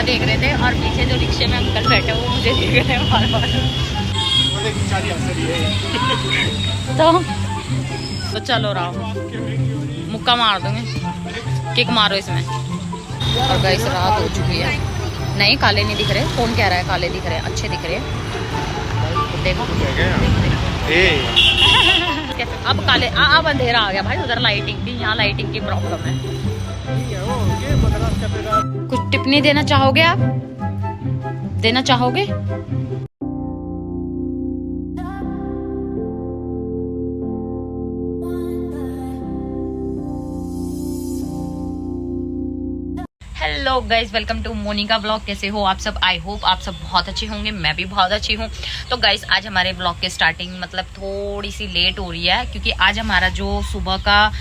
नज़ारा देख रहे थे और पीछे जो रिक्शे में अंकल बैठे वो मुझे देख रहे हैं बार बार। तो चलो राव मुक्का मार दूंगी, किक मारो इसमें। और गाइस रात हो चुकी है। नहीं काले नहीं दिख रहे, कौन कह रहा है काले दिख रहे हैं, अच्छे दिख रहे हैं। देखो अब काले अब अंधेरा आ गया भाई, उधर लाइटिंग भी, यहाँ लाइटिंग की प्रॉब्लम है। कुछ टिप्पणी देना चाहोगे आप, देना चाहोगे? Hello guys, welcome to Monika blog. कैसे हो आप सब? आई होप आप सब बहुत अच्छे होंगे, मैं भी बहुत अच्छी हूँ। तो गाइज आज हमारे ब्लॉग के स्टार्टिंग मतलब थोड़ी सी लेट हो रही है, क्योंकि आज हमारा जो सुबह का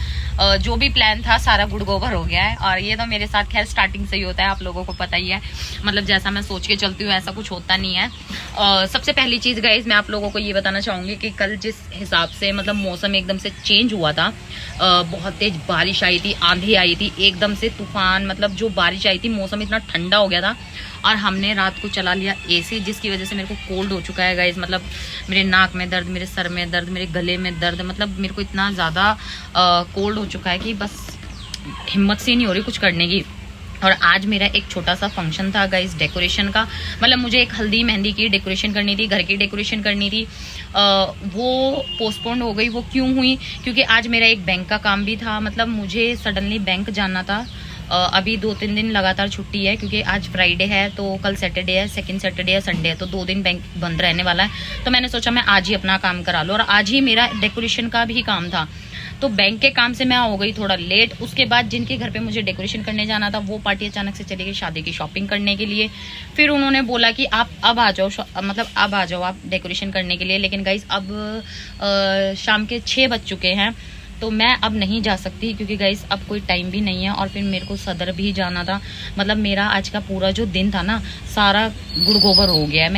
जो भी प्लान था सारा गुड़ गोबर हो गया है। और ये तो मेरे साथ खैर स्टार्टिंग से ही होता है, आप लोगों को पता ही है। मतलब जैसा मैं सोच के चलती हूँ ऐसा कुछ होता नहीं है। सबसे पहली चीज़ गाइज मैं आप लोगों को ये बताना चाहूँगी कि कल जिस हिसाब से मतलब मौसम एकदम से चेंज हुआ था, बहुत तेज बारिश आई थी, आंधी आई थी, एकदम से तूफान, मतलब जो बारिश आई थी मौसम इतना ठंडा हो गया था। और हमने रात को चला लिया एसी, जिसकी वजह से मेरे को कोल्ड हो चुका है गाइज। मतलब मेरे नाक में दर्द, मेरे सर में दर्द, मेरे गले में दर्द, मतलब मेरे को इतना ज़्यादा कोल्ड हो चुका है कि बस हिम्मत से नहीं हो रही कुछ करने की। और आज मेरा एक छोटा सा फंक्शन था गाइज डेकोरेशन का, मतलब मुझे एक हल्दी मेहंदी की डेकोरेशन करनी थी, घर की डेकोरेशन करनी थी। वो पोस्टपोन्ड हो गई। वो क्यों हुई? क्योंकि आज मेरा एक बैंक का काम भी था, मतलब मुझे सडनली बैंक जाना था। अभी 2-3 दिन लगातार छुट्टी है, क्योंकि आज फ्राइडे है तो कल सैटरडे है, सेकंड सैटरडे है, संडे है, तो 2 दिन बैंक बंद रहने वाला है। तो मैंने सोचा मैं आज ही अपना काम करा लूँ, और आज ही मेरा डेकोरेशन का भी काम था। तो बैंक के काम से मैं हो गई थोड़ा लेट। उसके बाद जिनके घर पे मुझे डेकोरेशन करने जाना था वो पार्टी अचानक से चली गई शादी की शॉपिंग करने के लिए। फिर उन्होंने बोला कि आप अब आ जाओ, मतलब अब आ जाओ आप डेकोरेशन करने के लिए। लेकिन गाइज अब शाम के 6 बज चुके हैं, तो मैं अब नहीं जा सकती, क्योंकि गाइस अब कोई टाइम भी नहीं है। और फिर मेरे को सदर भी जाना था। मतलब मेरा आज का पूरा जो दिन था ना सारा गुड़ गोबर हो गया है।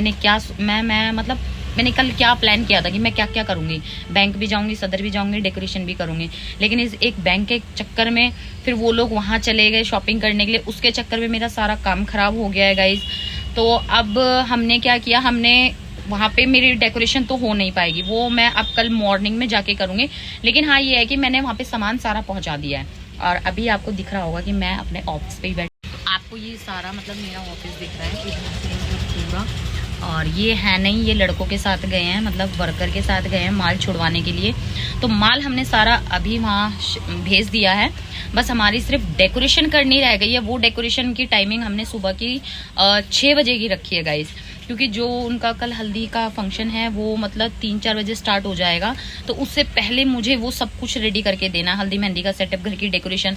मैंने कल क्या प्लान किया था कि मैं क्या क्या करूंगी, बैंक भी जाऊंगी, सदर भी जाऊंगी, डेकोरेशन भी करूंगी। लेकिन इस एक बैंक के चक्कर में फिर वो लोग वहां चले गए शॉपिंग करने के लिए, उसके चक्कर में मेरा सारा काम खराब हो गया है गाइज। तो अब हमने क्या किया, हमने वहाँ पे मेरी डेकोरेशन तो हो नहीं पाएगी, वो मैं अब कल मॉर्निंग में जाके करूंगी। लेकिन हाँ ये है कि मैंने वहाँ पे सामान सारा पहुँचा दिया है। और अभी आपको दिख रहा होगा कि मैं अपने ऑफिस पे ही बैठी, आपको ये सारा मतलब मेरा ऑफिस दिख रहा है पूरा। और ये है नहीं, ये लड़कों के साथ गए हैं, मतलब वर्कर के साथ गए हैं माल छुड़वाने के लिए। तो माल हमने सारा अभी वहाँ भेज दिया है, बस हमारी सिर्फ डेकोरेशन करनी रह गई है। वो डेकोरेशन की टाइमिंग हमने सुबह की 6 बजे की रखी है गाइज, क्योंकि जो उनका कल हल्दी का फंक्शन है वो मतलब 3-4 बजे स्टार्ट हो जाएगा। तो उससे पहले मुझे वो सब कुछ रेडी करके देना, हल्दी मेहंदी का सेटअप, घर की डेकोरेशन।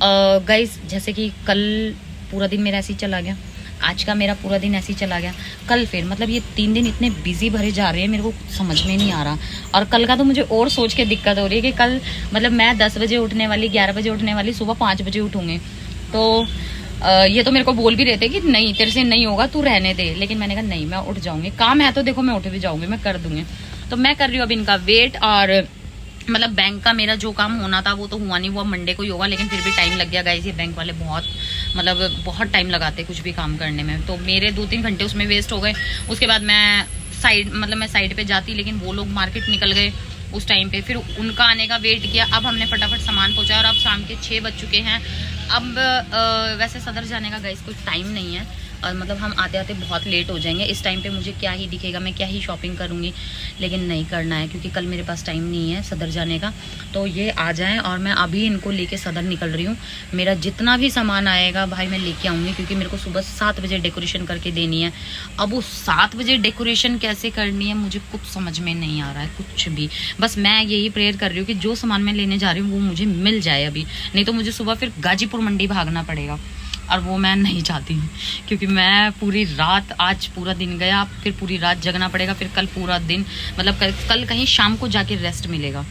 गाइज जैसे कि कल पूरा दिन मेरा ऐसे ही चला गया, आज का मेरा पूरा दिन ऐसे ही चला गया, कल फिर मतलब ये 3 दिन इतने बिजी भरे जा रहे हैं, मेरे को समझ में नहीं आ रहा। और कल का तो मुझे और सोच के दिक्कत हो रही है कि कल मतलब मैं 10 बजे उठने वाली, 11 बजे उठने वाली, सुबह 5 बजे उठूंगी। तो ये तो मेरे को बोल भी रहे थे कि नहीं तेरे से नहीं होगा, तू रहने दे। लेकिन मैंने कहा नहीं मैं उठ जाऊंगी, काम है तो देखो मैं उठ भी जाऊंगी, मैं कर दूंगी। तो मैं कर रही हूँ अब इनका वेट। और मतलब बैंक का मेरा जो काम होना था वो तो हुआ नहीं, वो मंडे को ही होगा। लेकिन फिर भी टाइम लग गया गाइस, ये बैंक वाले बहुत टाइम लगाते कुछ भी काम करने में। तो मेरे 2-3 घंटे उसमें वेस्ट हो गए। उसके बाद मैं साइड पे जाती, लेकिन वो लोग मार्केट निकल गए उस टाइम पे। फिर उनका आने का वेट किया। अब हमने फटाफट सामान पहुंचाया और अब शाम के 6 बज चुके हैं। अब वैसे सदर जाने का गाइस कोई टाइम नहीं है, और मतलब हम आते आते बहुत लेट हो जाएंगे। इस टाइम पे मुझे क्या ही दिखेगा, मैं क्या ही शॉपिंग करूँगी। लेकिन नहीं करना है, क्योंकि कल मेरे पास टाइम नहीं है सदर जाने का। तो ये आ जाएं और मैं अभी इनको लेके सदर निकल रही हूँ। मेरा जितना भी सामान आएगा भाई मैं लेके आऊँगी, क्योंकि मेरे को सुबह 7 बजे डेकोरेशन करके देनी है। अब वो 7 बजे डेकोरेशन कैसे करनी है मुझे कुछ समझ में नहीं आ रहा है, कुछ भी। बस मैं यही प्रेयर कर रही हूँ कि जो सामान मैं लेने जा रही हूँ वो मुझे मिल जाए अभी, नहीं तो मुझे सुबह फिर गाजीपुर मंडी भागना पड़ेगा। और वो मैं नहीं चाहती हूँ, क्योंकि मैं पूरी रात, आज पूरा दिन गया, फिर पूरी रात जगना पड़ेगा, फिर कल पूरा दिन, मतलब कल कहीं शाम को जाके रेस्ट मिलेगा।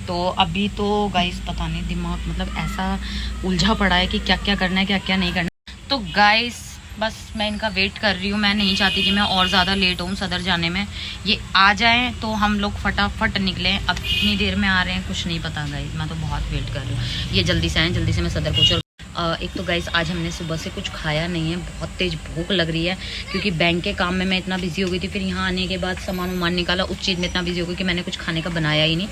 तो अभी तो गाइस पता नहीं, दिमाग मतलब ऐसा उलझा पड़ा है कि क्या क्या करना है क्या क्या नहीं करना। तो गाइस बस मैं इनका वेट कर रही हूँ, मैं नहीं चाहती कि मैं और ज़्यादा लेट हूँ सदर जाने में। ये आ जाएं तो हम लोग फटाफट निकलें। अब कितनी देर में आ रहे हैं कुछ नहीं पता गाइस, मैं तो बहुत वेट कर रही हूँ। ये जल्दी से आएँ, जल्दी से मैं सदर पहुँचूँ। एक तो गाइस आज हमने सुबह से कुछ खाया नहीं है, बहुत तेज़ भूख लग रही है क्योंकि बैंक के काम में मैं इतना बिजी हो गई थी। फिर यहाँ आने के बाद सामान वामान निकाला, उस चीज़ में इतना बिजी हो गई कि मैंने कुछ खाने का बनाया ही नहीं।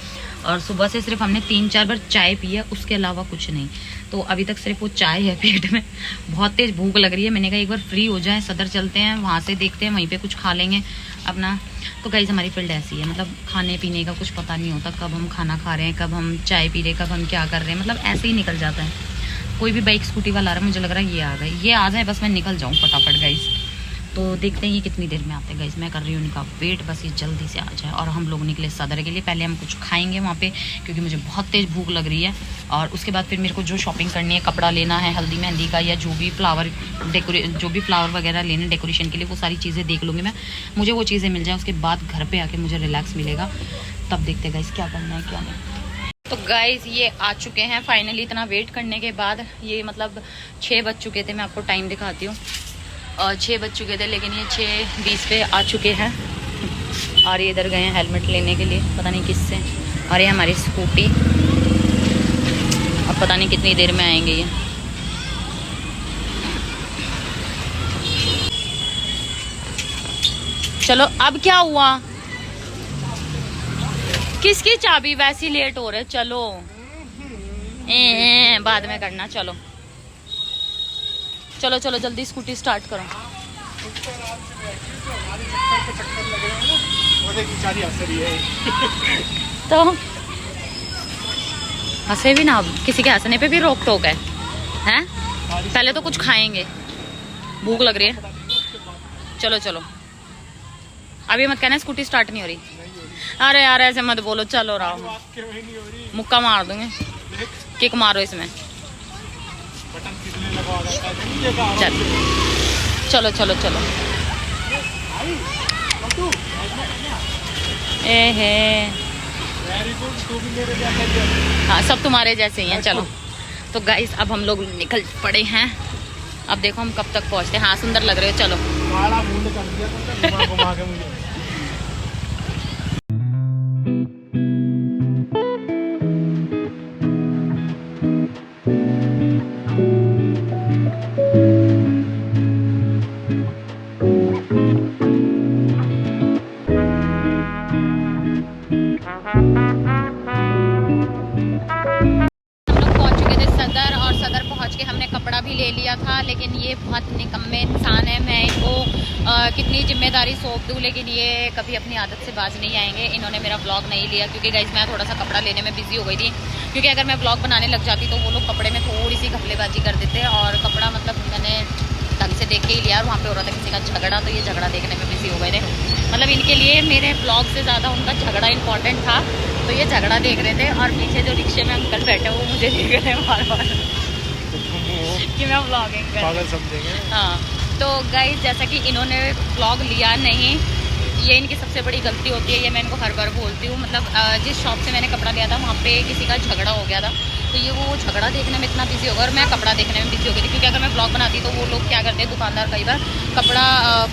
और सुबह से सिर्फ हमने 3-4 बार चाय पी है, उसके अलावा कुछ नहीं। तो अभी तक सिर्फ वो चाय है पेट में। बहुत तेज़ भूख लग रही है। मैंने कहा एक बार फ्री हो जाए, सदर चलते हैं, वहाँ से देखते हैं, वहीं पर कुछ खा लेंगे अपना। तो गाइस हमारी फील्ड ऐसी है, मतलब खाने पीने का कुछ पता नहीं होता, कब हम खाना खा रहे हैं, कब हम चाय पी रहे हैं, कब हम क्या कर रहे हैं, मतलब ऐसे ही निकल जाता है। कोई भी बाइक स्कूटी वाला आ रहा है, मुझे लग रहा है ये आ गए, ये आ जाए बस मैं निकल जाऊँ फटाफट गाइस। तो देखते हैं ये कितनी देर में आते हैं गाइस। मैं कर रही हूँ उनका वेट, बस ये जल्दी से आ जाए। और हम लोग निकले सदर के लिए। पहले हम कुछ खाएंगे वहाँ पे क्योंकि मुझे बहुत तेज़ भूख लग रही है। और उसके बाद फिर मेरे को जो शॉपिंग करनी है, कपड़ा लेना है हल्दी मेहंदी का, या जो भी फ्लावर जो भी फ्लावर वगैरह लेने डेकोरेशन के लिए, वो सारी चीज़ें देख लूँगी मैं। मुझे वो चीज़ें मिल जाएँ, उसके बाद घर पर आके मुझे रिलैक्स मिलेगा। तब देखते हैं गाइस क्या करना है क्या नहीं। तो गाइस ये आ चुके हैं फाइनली, इतना वेट करने के बाद। ये मतलब 6 बज चुके थे, मैं आपको टाइम दिखाती हूँ। 6 बज चुके थे, लेकिन ये 6:20 पे आ चुके हैं। और ये इधर गए हैं हेलमेट लेने के लिए, पता नहीं किससे। और ये हमारी स्कूटी, अब पता नहीं कितनी देर में आएंगे ये। चलो अब क्या हुआ, किसकी चाबी, वैसी लेट हो रहे। चलो बाद में करना। चलो चलो चलो जल्दी स्कूटी स्टार्ट करो। तो हंसे भी ना, अब किसी के हंसने पे भी रोक टोक है हैं? पहले तो कुछ खाएंगे, भूख लग रही है। चलो चलो अभी मत कहना स्कूटी स्टार्ट नहीं हो रही। अरे यार ऐसे मत बोलो, चलो राव मुक्का मार दूंगे, किक मारो इसमें। चलो चलो चलो हाँ सब तुम्हारे जैसे ही हैं। चलो तो गाइस अब हम लोग निकल पड़े हैं। अब देखो हम कब तक पहुंचते हैं। हाँ सुंदर लग रहे हो। चलो कपड़ा भी ले लिया था, लेकिन ये बहुत निकम्मे इंसान है। मैं इनको कितनी जिम्मेदारी सौंप दूँ, लेकिन ये कभी अपनी आदत से बाज नहीं आएंगे। इन्होंने मेरा व्लॉग नहीं लिया क्योंकि गाइस मैं थोड़ा सा कपड़ा लेने में बिजी हो गई थी। क्योंकि अगर मैं व्लॉग बनाने लग जाती तो वो लोग कपड़े में थोड़ी सी घपलेबाजी कर देते। और कपड़ा मतलब मैंने ढंग से देख के ही लिया, और वहाँ पे हो रहा था किसी का झगड़ा, तो ये झगड़ा देखने में बिजी हो गए थे। मतलब इनके लिए मेरे ब्लॉग से ज़्यादा उनका झगड़ा इंपॉर्टेंट था, तो ये झगड़ा देख रहे थे। और पीछे जो रिक्शे में अंकल बैठे वो मुझे देख रहे हैं बार बार कि मैं व्लॉगिंग कर, पागल समझेंगे। हाँ तो गाइस जैसा कि इन्होंने व्लॉग लिया नहीं, ये इनकी सबसे बड़ी गलती होती है। ये मैं इनको हर बार बोलती हूँ। मतलब जिस शॉप से मैंने कपड़ा लिया था वहाँ पे किसी का झगड़ा हो गया था, तो ये वो झगड़ा देखने में इतना बिजी होगा और मैं कपड़ा देखने में बिजी हो गई थी। क्योंकि अगर मैं ब्लॉग बनाती तो वो लोग क्या करते हैं, दुकानदार कई बार कपड़ा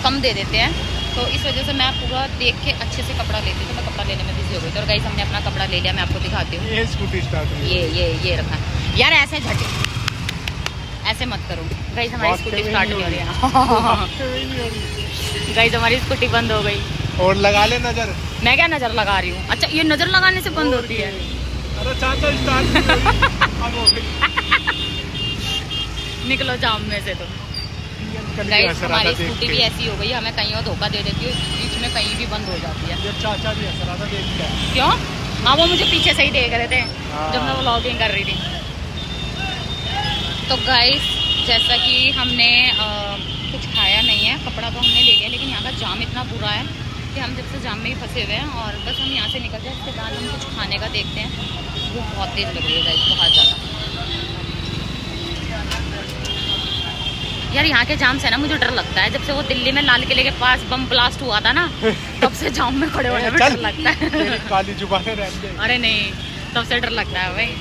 कम दे देते हैं, तो इस वजह से मैं पूरा देख के अच्छे से कपड़ा लेती हूँ। तो मैं कपड़ा लेने में बिजी हो गई थी। और गाइस हमने अपना कपड़ा ले लिया, मैं आपको दिखाती हूँ। ये स्कूटी स्टार्ट, ये रखा यार, ऐसे झटे ऐसे मत करो। गाइस हमारी स्कूटी स्टार्ट नहीं हो रही है। गाइस हमारी स्कूटी बंद हो गई। और लगा ले नजर। मैं क्या नजर लगा रही हूँ? अच्छा ये नजर लगाने से बंद होती है। अरे चाचा स्टार्ट निकलो जाम में से। तो गाइस हमारी स्कूटी भी ऐसी हो गई, हमें कहीं और धोखा दे देती है, बीच में कहीं भी बंद हो जाती है। चाचा भी क्यों? हाँ वो मुझे पीछे से ही देख रहे थे जब मैं व्लॉगिंग कर रही थी। तो गाइस जैसा कि हमने कुछ खाया नहीं है, कपड़ा तो हमने ले लिया, लेकिन यहाँ का जाम इतना बुरा है कि हम जब से जाम में ही फंसे हुए हैं। और बस हम यहाँ से निकल जाए, उसके बाद हम कुछ खाने का देखते हैं। वो बहुत तेज़ लग रही है गाइस, बहुत ज़्यादा। यार यहाँ के जाम से ना मुझे डर लगता है। जब से वो दिल्ली में लाल किले के पास बम ब्लास्ट हुआ था ना, तब से जाम में खड़े होने में डर लगता है। काली जुबानें रहती हैं। अरे नहीं, तब से डर लगता है भाई।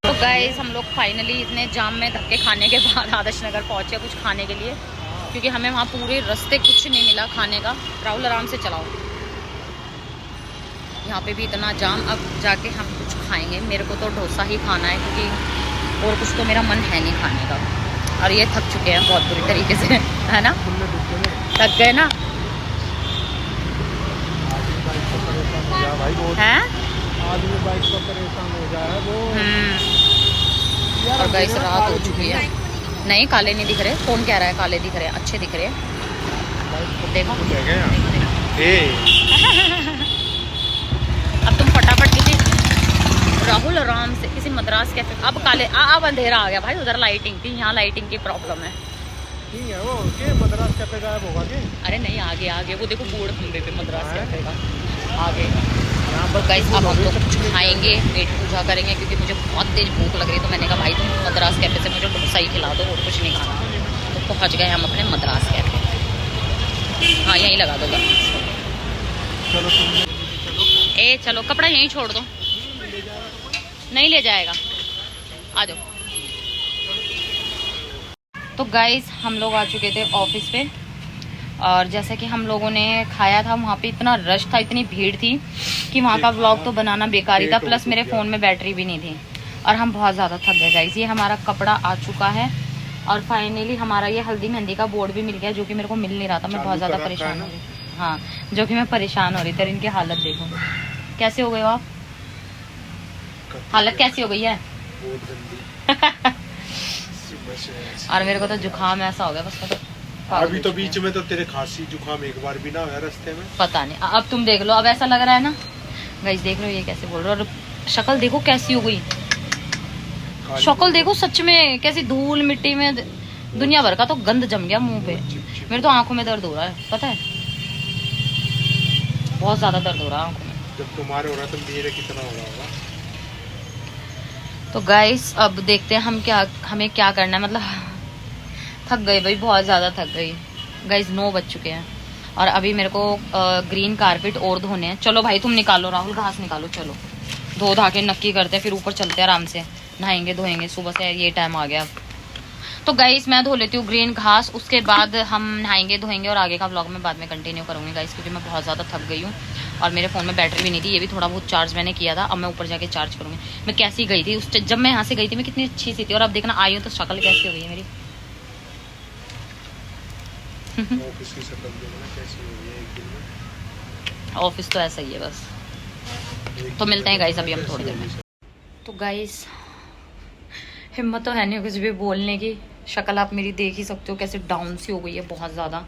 तो गाइस हम लोग फाइनली इतने जाम में धक्के खाने के बाद आदर्श नगर पहुँचे कुछ खाने के लिए, क्योंकि हमें वहाँ पूरे रास्ते कुछ नहीं मिला खाने का। राहुल आराम से चलाओ। यहाँ पे भी इतना जाम, अब जाके हम कुछ खाएंगे। मेरे को तो डोसा ही खाना है, क्योंकि और कुछ तो मेरा मन है नहीं खाने का। और ये थक चुके हैं बहुत बुरी तरीके से, है ना, थक गए ना हैं। आदमी बाइक पर परेशान हो जाए वो। और गाइस रात हो चुकी है। नहीं काले नहीं दिख रहे, कौन कह रहा है काले दिख रहे हैं, अच्छे दिख रहे हैं। देखो अब तुम फटाफट किसी राहुल आराम से किसी मद्रास कैफे। अब काले अब अंधेरा आ गया भाई, उधर लाइटिंग थी, यहाँ लाइटिंग की प्रॉब्लम है। ठीक है वो के मद्रास कैफे गायब होगा के? अरे नहीं आगे आगे वो देखो बोर्ड खंबे पे मद्रास कैफे का आगे। तो गाइस अब हम लोग कुछ खाएंगे, पेट पूजा करेंगे क्योंकि मुझे बहुत तेज भूख लग रही है। तो मैंने कहा भाई तुम मद्रास कैफे से मुझे डोसा ही खिला दो और कुछ नहीं खाना। तो पहुँच गए हम अपने मद्रास कैफे। हाँ यहीं लगा दो चलो ए चलो कपड़ा यहीं छोड़ दो, नहीं ले जाएगा, आ जाओ। तो गाइस हम लोग आ चुके थे ऑफिस पे और जैसे कि हम लोगों ने खाया था वहाँ पे इतना रश था, इतनी भीड़ थी कि वहाँ का व्लॉग तो बनाना बेकार ही था। प्लस मेरे फ़ोन में बैटरी भी नहीं थी और हम बहुत ज़्यादा थक गए गाइस। ये हमारा कपड़ा आ चुका है और फाइनली हमारा ये हल्दी मेहंदी का बोर्ड भी मिल गया जो कि मेरे को मिल नहीं रहा था। मैं बहुत ज़्यादा परेशान हो रही, हाँ जो कि मैं परेशान हो रही थी। इनकी हालत देखो कैसे हो गए हो आप, हालत कैसी हो गई है। और मेरे को तो जुकाम ऐसा हो गया बस। अभी तो बीच में तो तेरे खांसी जुकाम एक बार भी ना हुआ रास्ते में, पता नहीं। अब तुम देख लो, अब ऐसा लग रहा है ना गाइस, देख लो ये कैसे बोल रहे हो। और शक्ल देखो कैसी हो गई, शक्ल देखो सच में कैसी धूल मिट्टी में, दुनिया भर का तो गंद जम गया मुंह पे। मेरे तो आंखों में दर्द हो रहा है, पता है बहुत ज्यादा दर्द हो रहा है आंखों में। जब तुम्हारे हो रहा तो मेरे कितना हो रहा होगा। तो गाइस अब देखते हैं हमें क्या करना है। मतलब थक गई भाई, बहुत ज़्यादा थक गई गाइस। 9 बज चुके हैं और अभी मेरे को ग्रीन कारपेट और धोने हैं। चलो भाई तुम निकालो, राहुल घास निकालो, चलो धो धा के नक्की करते हैं, फिर ऊपर चलते हैं आराम से, नहाएंगे धोएंगे। सुबह से ये टाइम आ गया। तो गाइस मैं धो लेती हूँ ग्रीन घास, उसके बाद हम नहाएंगे धोएंगे और आगे का व्लॉग मैं बाद में कंटिन्यू करूँगी गाइस, क्योंकि मैं बहुत ज़्यादा थक गई हूँ और मेरे फ़ोन में बैटरी भी नहीं थी। ये भी थोड़ा बहुत चार्ज मैंने किया था, अब मैं ऊपर जाके चार्ज करूँगी। मैं कैसी गई थी उस जब मैं यहाँ से गई थी, मैं कितनी अच्छी सी थी और अब देखना आई हूँ तो शक्ल कैसी हो गई है मेरी। ऑफिस की शक्ल देखना कैसी हो गई है एक दिन में। ऑफिस तो ऐसा ही है बस। तो मिलते हैं गाइस अभी हम थोड़ी देर में। तो गाइस हिम्मत तो है नहीं कुछ भी बोलने की। शक्ल आप मेरी देख ही सकते हो कैसे डाउन सी हो गई है बहुत ज़्यादा।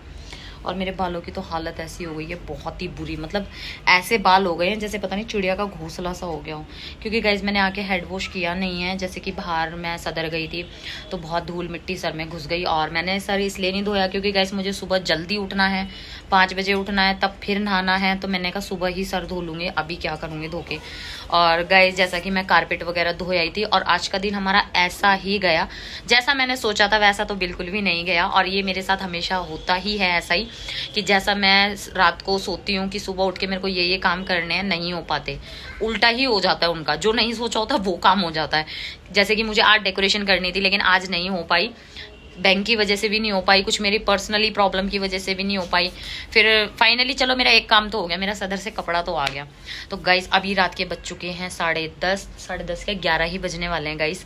और मेरे बालों की तो हालत ऐसी हो गई है बहुत ही बुरी, मतलब ऐसे बाल हो गए हैं जैसे पता नहीं चिड़िया का घोंसला सा हो गया हो। क्योंकि गाइज मैंने आके हेड वॉश किया नहीं है। जैसे कि बाहर मैं सदर गई थी तो बहुत धूल मिट्टी सर में घुस गई और मैंने सर इसलिए नहीं धोया क्योंकि गाइज मुझे सुबह जल्दी उठना है, 5 बजे उठना है, तब फिर नहाना है। तो मैंने कहा सुबह ही सर धो लूँगी, अभी क्या करूँगी धो के। और गाइज जैसा कि मैं कारपेट वगैरह धो आई थी और आज का दिन हमारा ऐसा ही गया जैसा मैंने सोचा था वैसा तो बिल्कुल भी नहीं गया। और ये मेरे साथ हमेशा होता ही है ऐसा ही कि जैसा मैं रात को सोती हूँ कि सुबह उठ के मेरे को ये काम करने हैं, नहीं हो पाते, उल्टा ही हो जाता है उनका। जो नहीं सोचा होता वो काम हो जाता है। जैसे कि मुझे आज डेकोरेशन करनी थी लेकिन आज नहीं हो पाई, बैंक की वजह से भी नहीं हो पाई, कुछ मेरी पर्सनली प्रॉब्लम की वजह से भी नहीं हो पाई। फिर फाइनली चलो मेरा एक काम तो हो गया, मेरा सदर से कपड़ा तो आ गया। तो गाइस अभी रात के बज चुके हैं 10:30, 10:30 के 11 ही बजने वाले हैं गाइस।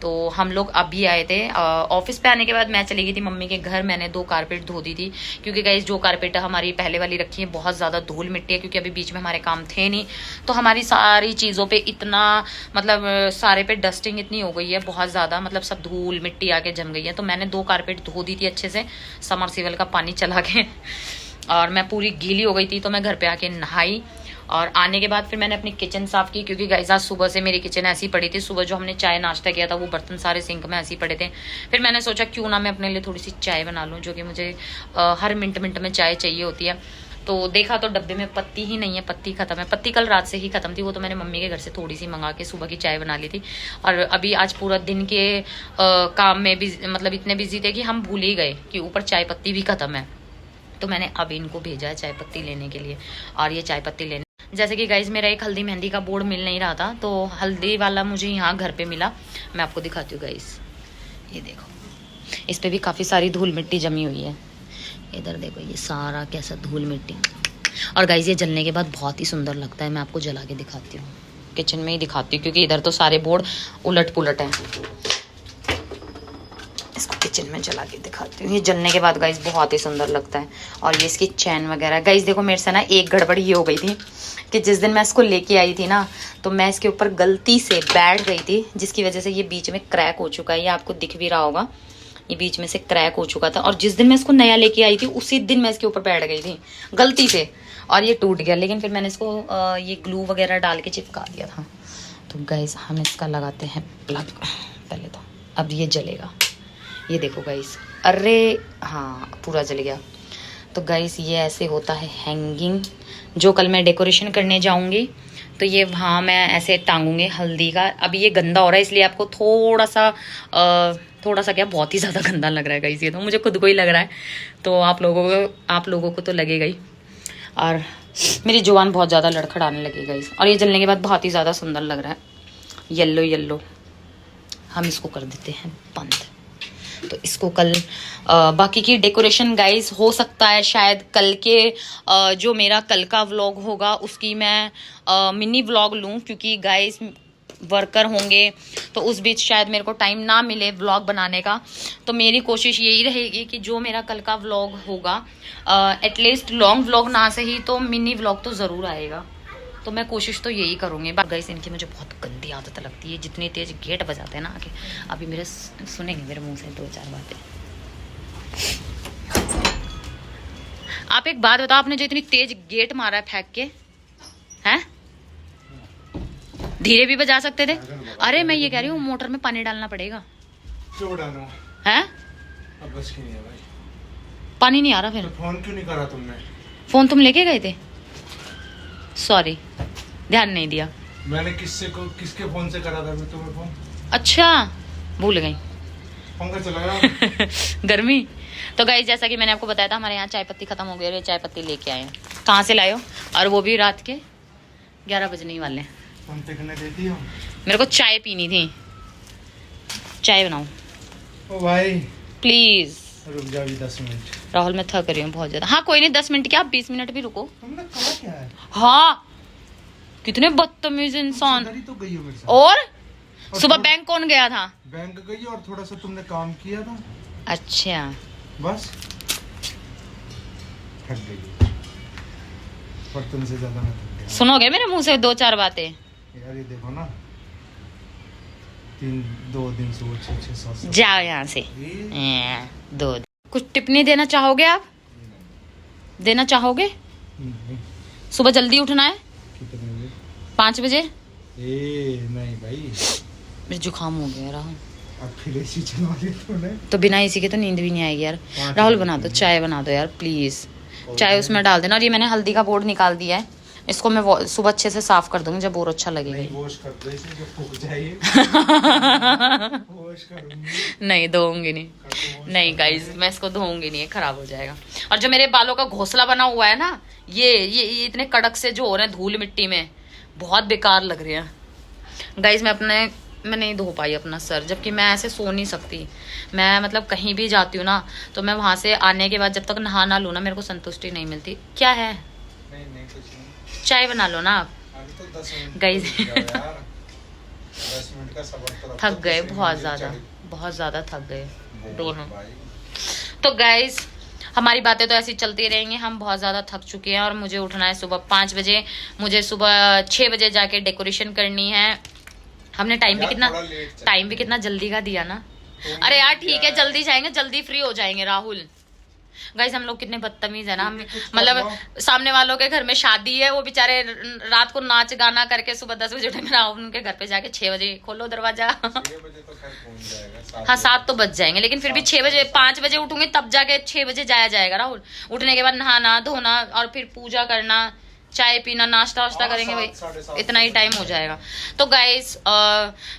तो हम लोग अभी आए थे ऑफिस पे। आने के बाद मैं चली गई थी मम्मी के घर, मैंने 2 कारपेट धो दी थी क्योंकि गाइस जो कारपेट हमारी पहले वाली रखी है बहुत ज़्यादा धूल मिट्टी है क्योंकि अभी बीच में हमारे काम थे नहीं। तो हमारी सारी चीज़ों पे इतना मतलब सारे पे डस्टिंग इतनी हो गई है बहुत ज़्यादा, मतलब सब धूल मिट्टी आके जम गई है। तो मैंने 2 कारपेट धो दी थी अच्छे से समरसीबल का पानी चला के और मैं पूरी गीली हो गई थी। तो मैं घर पे आके नहाई और आने के बाद फिर मैंने अपनी किचन साफ़ की क्योंकि गाइस आज सुबह से मेरी किचन ऐसी पड़ी थी। सुबह जो हमने चाय नाश्ता किया था वो बर्तन सारे सिंक में ऐसे ही पड़े थे। फिर मैंने सोचा क्यों ना मैं अपने लिए थोड़ी सी चाय बना लूँ, जो कि मुझे हर मिनट में चाय चाहिए होती है। तो देखा तो डब्बे में पत्ती ही नहीं है, पत्ती खत्म है। पत्ती कल रात से ही खत्म थी, वो तो मैंने मम्मी के घर से थोड़ी सी मंगा के सुबह की चाय बना ली थी। और अभी आज पूरा दिन के काम में मतलब इतने बिजी थे कि हम भूल ही गए कि ऊपर चाय पत्ती भी खत्म है। तो मैंने अब इनको भेजा है चाय पत्ती लेने के लिए और ये चाय पत्ती लेने। जैसे कि गाइज मेरा एक हल्दी मेहंदी का बोर्ड मिल नहीं रहा था तो हल्दी वाला मुझे यहाँ घर पे मिला। मैं आपको दिखाती हूँ गाइज, ये देखो इस पे भी काफ़ी सारी धूल मिट्टी जमी हुई है। इधर देखो ये सारा कैसा धूल मिट्टी। और गाइज ये जलने के बाद बहुत ही सुंदर लगता है। मैं आपको जला के दिखाती हूँ, किचन में ही दिखाती हूँ क्योंकि इधर तो सारे बोर्ड उलट पुलट हैं। इसको किचन में जला के दिखाती हूँ। ये जलने के बाद गाइस बहुत ही सुंदर लगता है। और ये इसकी चैन वगैरह गाइस देखो, मेरे से ना एक गड़बड़ ये हो गई थी कि जिस दिन मैं इसको लेके आई थी ना, तो मैं इसके ऊपर गलती से बैठ गई थी, जिसकी वजह से ये बीच में क्रैक हो चुका है। ये आपको दिख भी रहा होगा, ये बीच में से क्रैक हो चुका था। और जिस दिन मैं इसको नया लेके आई थी उसी दिन मैं इसके ऊपर बैठ गई थी गलती से, और ये टूट गया। लेकिन फिर मैंने इसको ये ग्लू वगैरह डाल के चिपका दिया था। तो गाइस हम इसका लगाते हैं प्लग पहले तो। अब ये जलेगा, ये देखो गाइस, अरे हाँ पूरा जल गया। तो गाइस ये ऐसे होता है हैंगिंग, जो कल मैं डेकोरेशन करने जाऊंगी तो ये वहाँ मैं ऐसे टांगूंगी हल्दी का। अभी ये गंदा हो रहा है इसलिए आपको थोड़ा सा क्या, बहुत ही ज़्यादा गंदा लग रहा है गाइस। ये तो मुझे खुद को ही लग रहा है, तो आप लोगों को तो लगेगा ही। और मेरी जुबान बहुत ज़्यादा लड़खड़ाने लगी गाइस। और ये जलने के बाद बहुत ही ज़्यादा सुंदर लग रहा है, येलो येलो। हम इसको कर देते हैं बंद। तो इसको कल बाकी की डेकोरेशन गाइस हो सकता है शायद कल के जो मेरा कल का व्लॉग होगा उसकी मैं मिनी व्लॉग लूँ, क्योंकि गाइस वर्कर होंगे तो उस बीच शायद मेरे को टाइम ना मिले व्लॉग बनाने का। तो मेरी कोशिश यही रहेगी कि जो मेरा कल का व्लॉग होगा एटलीस्ट लॉन्ग व्लॉग ना सही तो मिनी व्लॉग तो ज़रूर आएगा। तो मैं कोशिश तो यही करूँगी। गाइस इनकी मुझे बहुत गंदी आदत लगती है, जितनी तेज गेट बजाते हैं ना आके। अभी मेरे सुनेंगे मेरे मुंह से 2-4 बातें। आप एक बात बताओ, आपने जो इतनी तेज गेट मारा है फेंक के, हैं? धीरे भी बजा सकते थे। अरे मैं ये कह रही हूँ मोटर में पानी डालना पड़ेगा। क्यों डालूं? हैं? अब बस की नहीं है भाई। पानी नहीं आ रहा फिर? तो फोन क्यों नहीं करा तुमने? फोन तुम लेके गए थे? सॉरी, ध्यान नहीं दिया। मैंने किसके फोन से करा था मैं तुम्हें फोन? अच्छा, भूल गई। पंखा चलाया गर्मी। तो गाइस जैसा कि मैंने आपको बताया था, हमारे यहाँ चाय पत्ती खत्म हो गई और ये चाय पत्ती लेके आए हैं। कहाँ से लाए हो? और वो भी रात के 11 बजने ही वाले। तुम टिकने देती हो? मेरे को चाय पीनी थी, चाय बनाओ ओ भाई प्लीज। रुक जा भी 10 मिनट। राहुल मैं थक रही हूँ बहुत ज्यादा। हाँ कोई नहीं, 10 मिनट क्या, आप 20 मिनट भी रुको। तुमने कहा क्या है? हाँ कितने बदतमीज इंसान। तुम तो गई हो मेरे साथ। और सुबह बैंक कौन गया था? बैंक गई और थोड़ा सा तुमने काम किया था। अच्छा बस थक गई, पर तुमसे ज्यादा मैं थक गया। सुनोगे मेरे मुंह से 2-4 बातें? यार ये देखो ना, 2 दिन से 6-7 जाओ यहाँ से। दो कुछ टिप्पणी देना चाहोगे आप? देना चाहोगे? सुबह जल्दी उठना है। कितने बजे? 5 बजे। नहीं भाई, मेरे जुकाम हो गया राहुल। अब फिर एसी चला ली तूने। तो बिना एसी के तो नींद भी नहीं आएगी यार। राहुल बना दो, चाय बना दो यार प्लीज। चाय उसमें डाल देना। और ये मैंने हल्दी का बोर्ड निकाल दिया है, इसको मैं सुबह अच्छे से साफ कर दूंगी जब और अच्छा लगेगा। वॉश कर दो इसे, जब फूक जाए वॉश करूंगी। नहीं धोऊंगी नहीं गाइस, मैं इसको धोऊंगी नहीं, खराब हो जाएगा। और जो मेरे बालों का घोंसला बना हुआ है ना, ये इतने कड़क से जो हो रहे हैं धूल मिट्टी में, बहुत बेकार लग रहे हैं गाइस। मैं नहीं धो पाई अपना सर, जबकि मैं ऐसे सो नहीं सकती। मैं मतलब कहीं भी जाती हूँ ना, तो मैं वहां से आने के बाद जब तक नहा ना लूँ ना, मेरे को संतुष्टि नहीं मिलती। क्या है? नहीं कुछ नहीं। चाय बना लो ना आप। अभी तो 10 मिनट गाइस 10 मिनट का सबर तो थक गए बहुत ज्यादा थक गए दोनों। तो गाइस हमारी बातें तो ऐसी चलती रहेंगी, हम बहुत ज़्यादा थक चुके हैं और मुझे उठना है सुबह 5 बजे। मुझे सुबह 6 बजे जाके डेकोरेशन करनी है। हमने टाइम भी कितना जल्दी का दिया ना। अरे यार ठीक है, जल्दी जाएंगे, जल्दी फ्री हो जाएंगे राहुल। गाइस हम लोग कितने बदतमीज है ना, हम मतलब सामने वालों के घर में शादी है, वो बेचारे रात को नाच गाना करके सुबह 10 बजे उठेंगे ना, उनके घर पे जाके 6 बजे खोलो दरवाजा। 6 बजे तो खैर पहुंच जाएगा। हाँ 7 तो बज जाएंगे, लेकिन फिर भी 6 बजे 5 बजे उठूंगी तब जाके 6 बजे जाया जाएगा राहुल। उठने के बाद नहाना धोना और फिर पूजा करना, चाय पीना, नाश्ता वाश्ता करेंगे भाई, इतना ही टाइम हो जाएगा। तो गाइस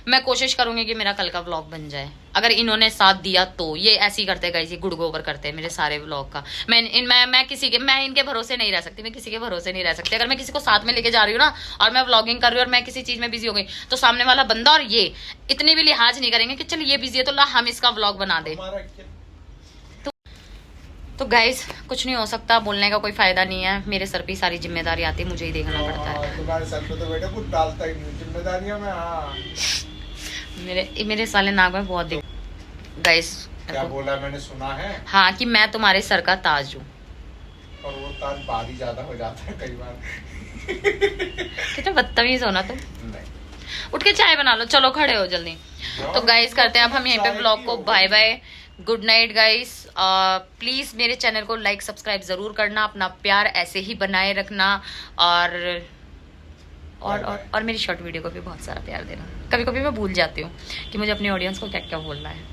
मैं कोशिश करूंगी कि मेरा कल का व्लॉग बन जाए, अगर इन्होंने साथ दिया तो। ये ऐसे ही करते हैं गाइस, ये गुड़ गोबर करते हैं मेरे सारे व्लॉग का। मैं इनके भरोसे नहीं रह सकती, मैं किसी के भरोसे नहीं रह सकती। अगर मैं किसी को साथ में लेके जा रही हूँ ना और मैं व्लॉगिंग कर रही हूँ और मैं किसी चीज में बिजी हो गई, तो सामने वाला बंदा और ये इतनी भी लिहाज नहीं करेंगे कि चल ये बिजी है तो ला हम इसका व्लॉग बना दे। तो गाइस कुछ नहीं हो सकता, बोलने का कोई फायदा नहीं है। मेरे सर पे सारी जिम्मेदारी आती है, मुझे ही देखना पड़ता है। तुम्हारे सर पे तो बेटा कुछ डालता ही नहीं जिम्मेदारियां में। हाँ मेरे साले नाक में बहुत गाइस क्या बोला मैंने सुना है? हाँ, कि मैं तुम्हारे सर का ताज हूँ। और वो ताज भारी ज्यादा हो जाता है कई बार। कितना बदतमीज हो ना तुम। नहीं, उठ के चाय बना लो, चलो खड़े हो जल्दी। तो गाइस करते हैं अब हम यहीं पे ब्लॉग को bye bye, good night guys. Please मेरे चैनल को लाइक सब्सक्राइब जरूर करना, अपना प्यार ऐसे ही बनाए रखना और मेरी शॉर्ट वीडियो को भी बहुत सारा प्यार देना। कभी कभी मैं भूल जाती हूँ कि मुझे अपनी ऑडियंस को क्या क्या बोलना है।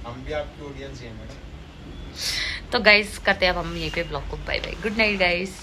हम भी आपकी ऑडियंस ही हैं मैडम। तो गाइस करते हैं अब हम यहीं पे ब्लॉग को bye bye, good night guys.